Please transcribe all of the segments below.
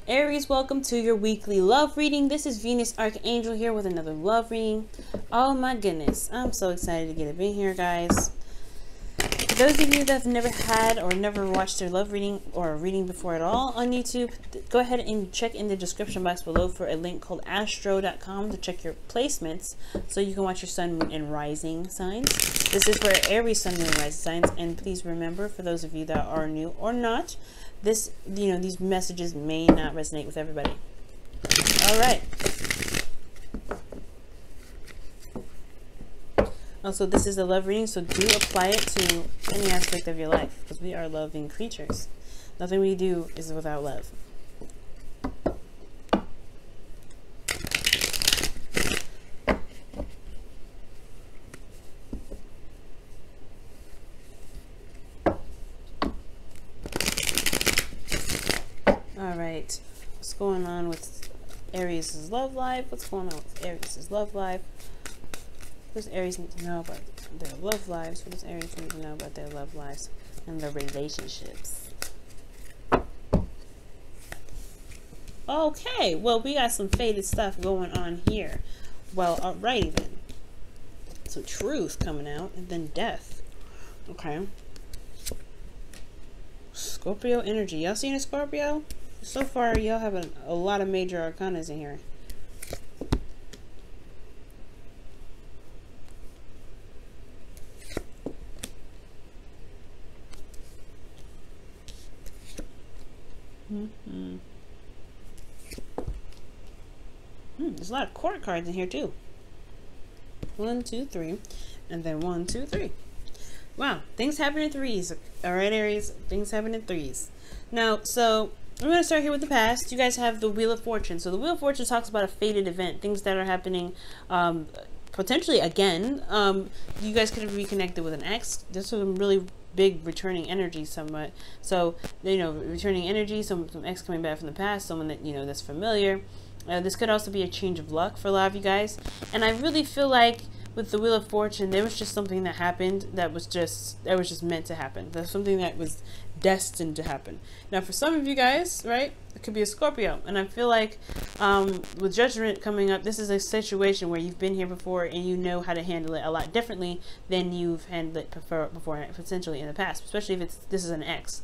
Aries, welcome to your weekly love reading. This is Venus Archangel here with another love reading. Oh my goodness, I'm so excited to get it in here, guys. For those of you that have never had or never watched their love reading or reading before at all on YouTube, go ahead and check in the description box below for a link called astro.com to check your placements so you can watch your sun, moon, and rising signs. This is for Aries, sun, moon, and rising signs. And please remember, for those of you that are new or not, these messages may not resonate with everybody. All right. Also, this is a love reading, so do apply it to any aspect of your life, because we are loving creatures. Nothing we do is without love. Alright, what's going on with Aries' love life? What's going on with Aries' love life? What does Aries need to know about their love lives? What does Aries need to know about their love lives and their relationships? Okay, well, we got some faded stuff going on here. Well, alrighty then. So truth coming out, and then death. Okay. Scorpio energy. Y'all seen a Scorpio? So far, y'all have a lot of major arcanas in here. There's a lot of court cards in here too. 1, 2, 3, and then 1, 2, 3. Wow, things happen in threes. All right, Aries, things happen in threes. Now, so I'm going to start here with the past. You guys have the Wheel of Fortune. So the Wheel of Fortune talks about a fated event, things that are happening potentially again. You guys could have reconnected with an ex. This was a really big returning energy somewhat. So, returning energy, some ex coming back from the past, someone that, that's familiar. This could also be a change of luck for a lot of you guys. And I really feel like with the Wheel of Fortune, there was just something that happened that was just meant to happen. There's something that was destined to happen. Now, for some of you guys, right, it could be a Scorpio. And I feel like with Judgment coming up, this is a situation where you've been here before and you know how to handle it a lot differently than you've handled it before, potentially in the past, especially if this is an ex.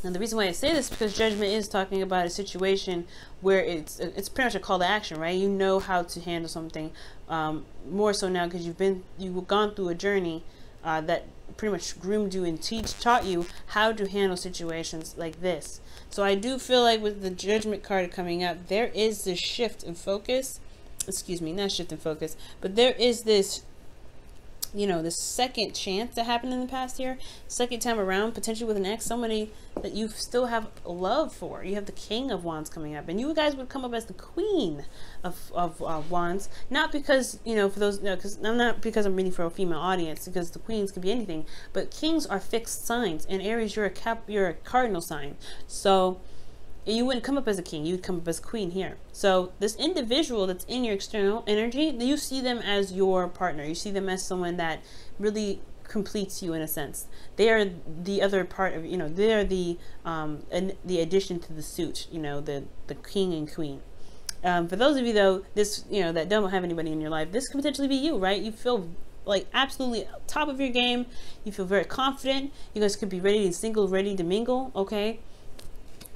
And the reason why I say this is because Judgment is talking about a situation where it's pretty much a call to action, right? You know how to handle something more so now because you've gone through a journey that pretty much groomed you and taught you how to handle situations like this. So I do feel like with the Judgment card coming up, there is this shift in focus. Excuse me, not shift in focus, but there is this, the second chance that happened in the past year, second time around, potentially with an ex, somebody that you still have love for. You have the King of Wands coming up, and you guys would come up as the Queen of Wands, not because, for those, because I'm not because I'm reading for a female audience, because the Queens could be anything, but Kings are fixed signs, and Aries, you're a cardinal sign, so you wouldn't come up as a king, you'd come up as queen here. So this individual that's in your external energy, you see them as your partner. You see them as someone that really completes you in a sense. They are the other part of, they are the addition to the suit, the king and queen. For those of you though, this, that don't have anybody in your life, this could potentially be you, right? You feel like absolutely top of your game. You feel very confident. You guys could be ready to single, ready to mingle, okay?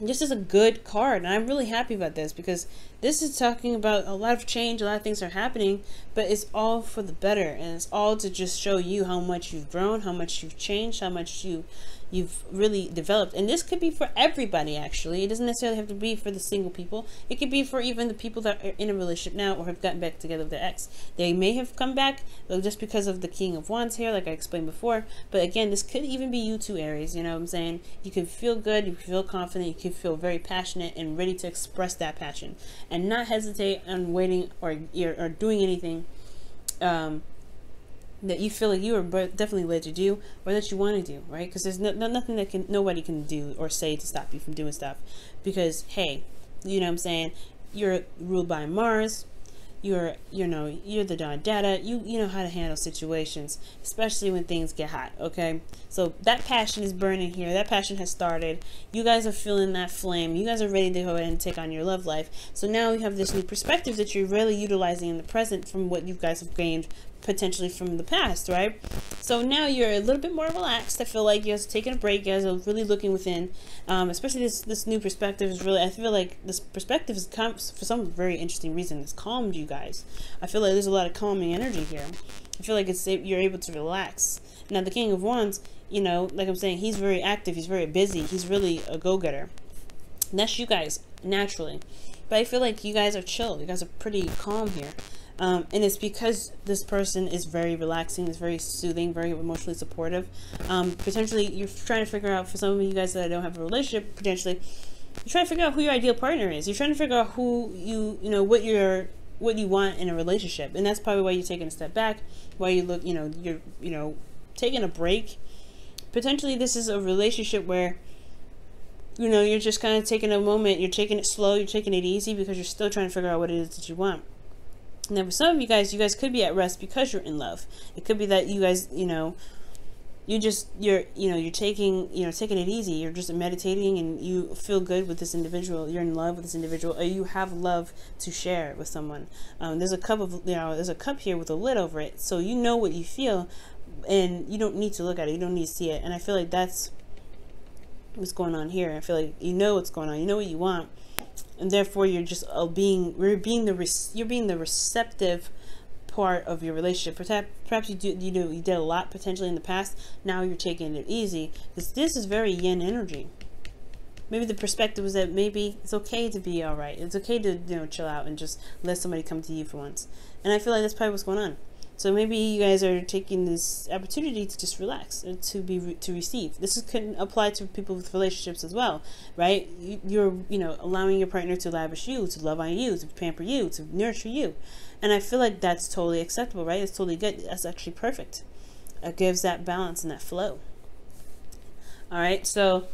This is a good card, and I'm really happy about this because this is talking about a lot of change, a lot of things are happening, but it's all for the better, and it's all to just show you how much you've grown, how much you've changed, how much you've really developed. And this could be for everybody, actually. It doesn't necessarily have to be for the single people. It could be for even the people that are in a relationship now or have gotten back together with their ex. They may have come back just because of the King of Wands here, like I explained before. But again, this could even be you too, Aries. You know what I'm saying? You can feel good, you can feel confident, you can feel very passionate and ready to express that passion. And not hesitate on waiting or doing anything that you feel like you are definitely led to do or that you want to do, right? Because there's nothing that nobody can do or say to stop you from doing stuff, because hey, you know what I'm saying, you're ruled by Mars. you're the Don Dada. You know how to handle situations, especially when things get hot. Okay, so that passion is burning here. That passion has started. You guys are feeling that flame. You guys are ready to go ahead and take on your love life. So now you have this new perspective that you're really utilizing in the present from what you guys have gained potentially from the past, right? So now you're a little bit more relaxed. I feel like you guys are taking a break. You guys are really looking within, especially this new perspective is really, I feel like this perspective has come for some very interesting reason. It's calmed you guys. I feel like there's a lot of calming energy here. I feel like you're able to relax. Now the King of Wands, you know, like I'm saying, he's very active, he's very busy, he's really a go-getter. And that's you guys naturally, but I feel like you guys are chill. You guys are pretty calm here. And it's because this person is very relaxing, is very soothing, very emotionally supportive. Potentially, you're trying to figure out, for some of you guys that don't have a relationship, potentially, you're trying to figure out who your ideal partner is. You're trying to figure out who what you want in a relationship, and that's probably why you're taking a step back. Why you look, you're taking a break. Potentially, this is a relationship where, you're just kind of taking a moment. You're taking it slow. You're taking it easy because you're still trying to figure out what it is that you want. Now, for some of you guys could be at rest because you're in love. It could be that you guys, you're taking it easy. You're just meditating and you feel good with this individual. You're in love with this individual, or you have love to share with someone. There's a cup here with a lid over it, so you know what you feel, and you don't need to look at it. You don't need to see it. And I feel like that's what's going on here. I feel like you know what's going on. You know what you want. And therefore, you're just being the receptive part of your relationship. Perhaps you did a lot potentially in the past. Now you're taking it easy, because this is very yin energy. Maybe the perspective was that maybe it's okay to be all right. It's okay to chill out and just let somebody come to you for once. And I feel like that's probably what's going on. So maybe you guys are taking this opportunity to just relax and to receive. This can apply to people with relationships as well, right? You're allowing your partner to lavish you, to love on you, to pamper you, to nurture you, and I feel like that's totally acceptable, right? It's totally good. That's actually perfect. It gives that balance and that flow. All right, so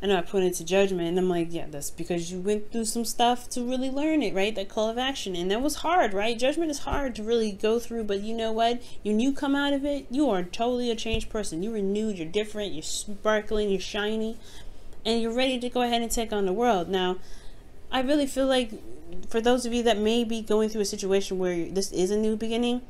I know I put into judgment, and I'm like, yeah, that's because you went through some stuff to really learn it, right? That call of action, and that was hard, right? Judgment is hard to really go through, but you know what? When you come out of it, you are totally a changed person. You're renewed, you're different, you're sparkling, you're shiny, and you're ready to go ahead and take on the world. Now, I really feel like for those of you that may be going through a situation where this is a new beginning,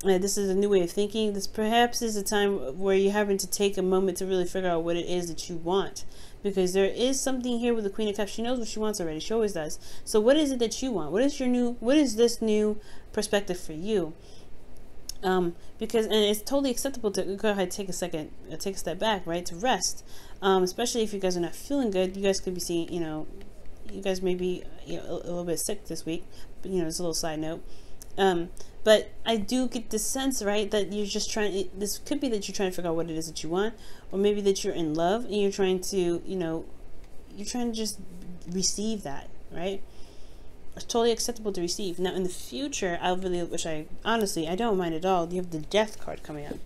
this is a new way of thinking, this perhaps is a time where you're having to take a moment to really figure out what it is that you want. Because there is something here with the Queen of Cups. She knows what she wants already. She always does. So what is it that you want? What is this new perspective for you? Because, and it's totally acceptable to go ahead and take a step back, right? To rest. Especially if you guys are not feeling good. You guys could be seeing, you guys may be a little bit sick this week. But, it's a little side note. But I do get the sense, right, that you're just this could be that you're trying to figure out what it is that you want, or maybe that you're in love and you're trying to, you're trying to just receive that, right? It's totally acceptable to receive. Now, in the future, I really wish I don't mind at all. You have the Death card coming up.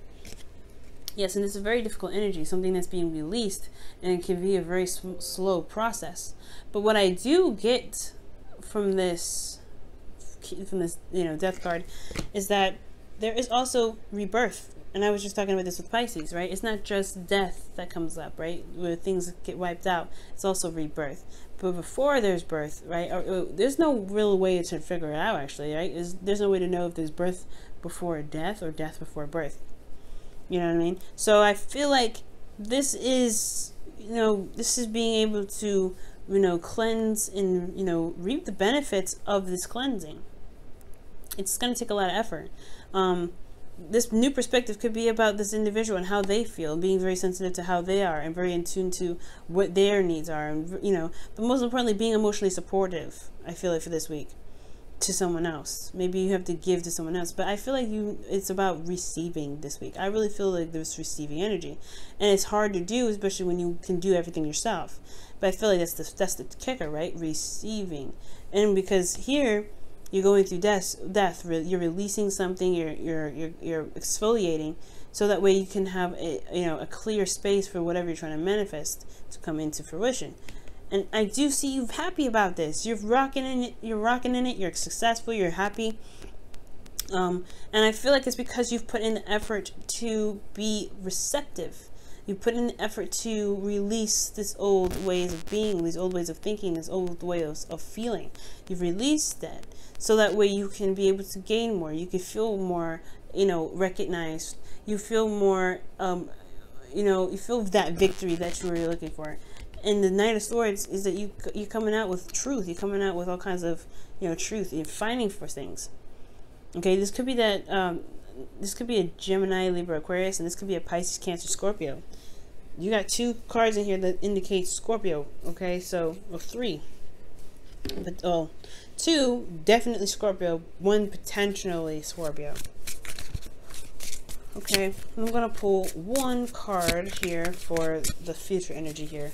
Yes, and it's a very difficult energy, something that's being released, and it can be a very slow process. But what I do get from this Death card is that there is also rebirth. And I was just talking about this with Pisces, right? It's not just death that comes up, right, where things get wiped out. It's also rebirth. But before there's birth, right, there's no real way to figure it out, actually, right? There's no way to know if there's birth before death or death before birth. You know what I mean? So I feel like this is being able to cleanse and reap the benefits of this cleansing. It's going to take a lot of effort. This new perspective could be about this individual and how they feel, being very sensitive to how they are and very in tune to what their needs are, and but most importantly, being emotionally supportive. I feel like for this week to someone else. Maybe you have to give to someone else, but I feel like it's about receiving this week. I really feel like there's receiving energy, and it's hard to do, especially when you can do everything yourself. But I feel like that's the kicker, right? Receiving, and because here, you're going through death. You're releasing something. You're exfoliating, so that way you can have a clear space for whatever you're trying to manifest to come into fruition. And I do see you happy about this. You're rocking in it. You're rocking in it. You're successful. You're happy. And I feel like it's because you've put in the effort to be receptive. You put in the effort to release this old ways of being, these old ways of thinking, this old way of feeling. You've released that, so that way you can be able to gain more. You can feel more, you know, recognized. You feel more, you know, you feel that victory that you were looking for. And the Knight of Swords is that you're coming out with truth. You're coming out with all kinds of, you know, truth. You're fighting for things. Okay, this could be that, this could be a Gemini, Libra, Aquarius, and this could be a Pisces, Cancer, Scorpio. You got 2 cards in here that indicate Scorpio, okay? So, well, 3. But, oh, 2, definitely Scorpio. 1, potentially Scorpio. Okay, I'm going to pull 1 card here for the future energy here.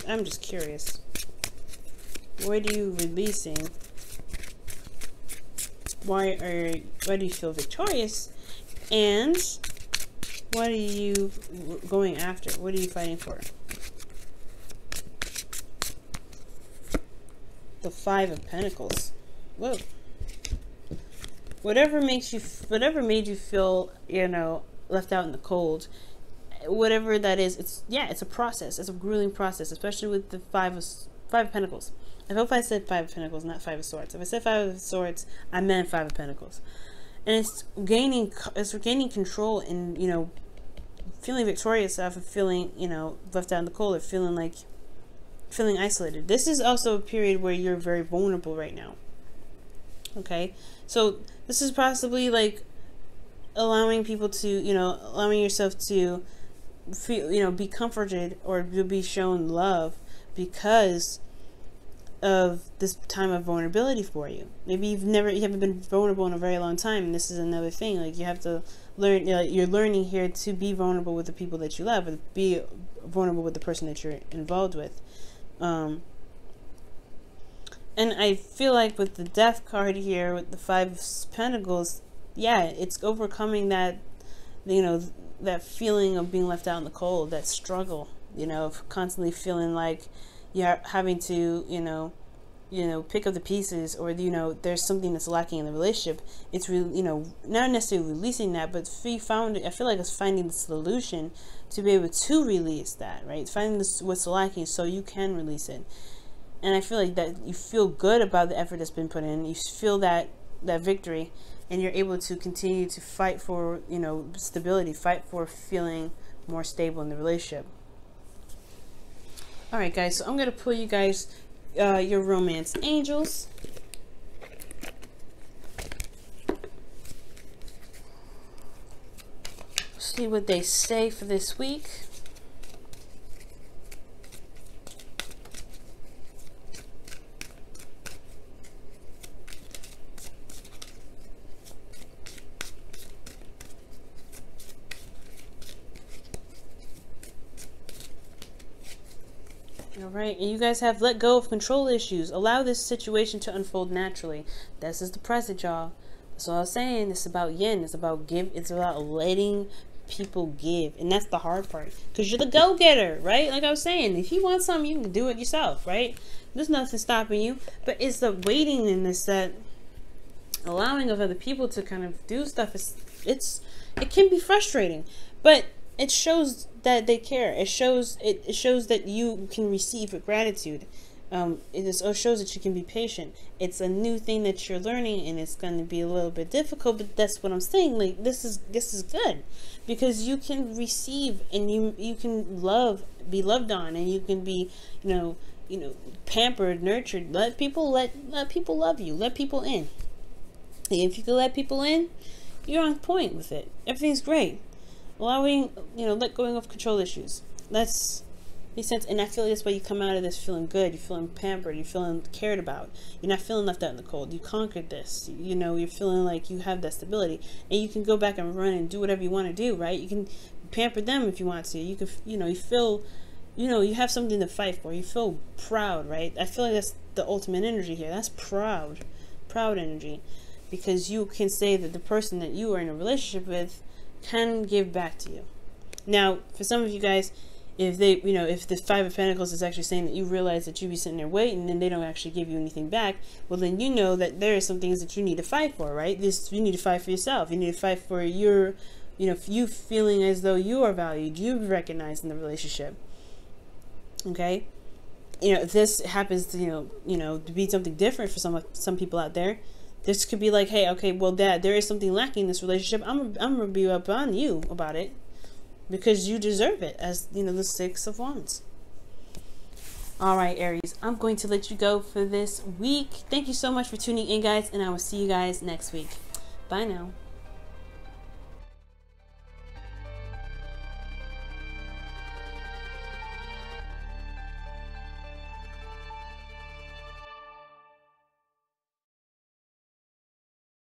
I'm just curious. What are you releasing? Why do you feel victorious? And what are you going after? What are you fighting for? The 5 of Pentacles. Whoa. Whatever made you feel, you know, left out in the cold, whatever that is, it's a process. It's a grueling process, especially with the 5 of Pentacles. I hope I said 5 of Pentacles, not 5 of Swords. If I said 5 of Swords, I meant 5 of Pentacles. And it's gaining control and, you know, feeling victorious after feeling, you know, left out in the cold, or feeling isolated. This is also a period where you're very vulnerable right now. Okay, so this is possibly like allowing people to, you know, allowing yourself to feel, you know, be comforted or to be shown love because of this time of vulnerability for you. Maybe you haven't been vulnerable in a very long time, and this is another thing. Like, you have to learn, you know, you're learning here to be vulnerable with the people that you love, or be vulnerable with the person that you're involved with. And I feel like with the Death card here, with the 5 of Pentacles, yeah, it's overcoming that, you know, that feeling of being left out in the cold, that struggle, you know, of constantly feeling like you're having to, you know, pick up the pieces, or, you know, there's something that's lacking in the relationship. It's really, you know, not necessarily releasing that, but I feel like it's finding the solution to be able to release that, right? Finding what's lacking so you can release it. And I feel like that you feel good about the effort that's been put in. You feel that victory, and you're able to continue to fight for, you know, stability, fight for feeling more stable in the relationship. All right, guys, so I'm going to pull you guys your romance angels. See what they say for this week. Alright, and you guys have let go of control issues. Allow this situation to unfold naturally. This is the present, y'all. That's all I'm saying. It's about yin. It's about give. It's about letting people give. And that's the hard part. Because you're the go-getter, right? Like I was saying, if you want something, you can do it yourself, right? There's nothing stopping you. But it's the waiting in this, that allowing of other people to kind of do stuff. It can be frustrating. But it shows that they care. It shows that you can receive with gratitude. It shows that you can be patient. It's a new thing that you're learning, and it's going to be a little bit difficult, but that's what I'm saying. Like, this is good, because you can receive, and you can be loved on, and you can be, you know, pampered, nurtured. Let people love you. Let people in. And if you can let people in, you're on point with it. Everything's great. Allowing, you know, let going of control issues. That's makes sense. And I feel like that's why you come out of this feeling good. You're feeling pampered. You're feeling cared about. You're not feeling left out in the cold. You conquered this. You know, you're feeling like you have that stability, and you can go back and run and do whatever you want to do. Right? You can pamper them if you want to. You can, you know, you feel, you know, you have something to fight for. You feel proud, right? I feel like that's the ultimate energy here. That's proud energy, because you can say that the person that you are in a relationship with can give back to you. Now, for some of you guys, if they, you know, if the Five of Pentacles is actually saying that you realize that you be sitting there waiting and they don't actually give you anything back, well, then you know that there are some things that you need to fight for, right? This, you need to fight for yourself. You need to fight for your, you know, you feeling as though you are valued, you're recognized in the relationship. Okay? You know, if this happens to, you know, to be something different for some people out there, this could be like, hey, okay, well, Dad, there is something lacking in this relationship. I'm gonna be up on you about it because you deserve it, as, you know, the Six of Wands. All right, Aries, I'm going to let you go for this week. Thank you so much for tuning in, guys, and I will see you guys next week. Bye now.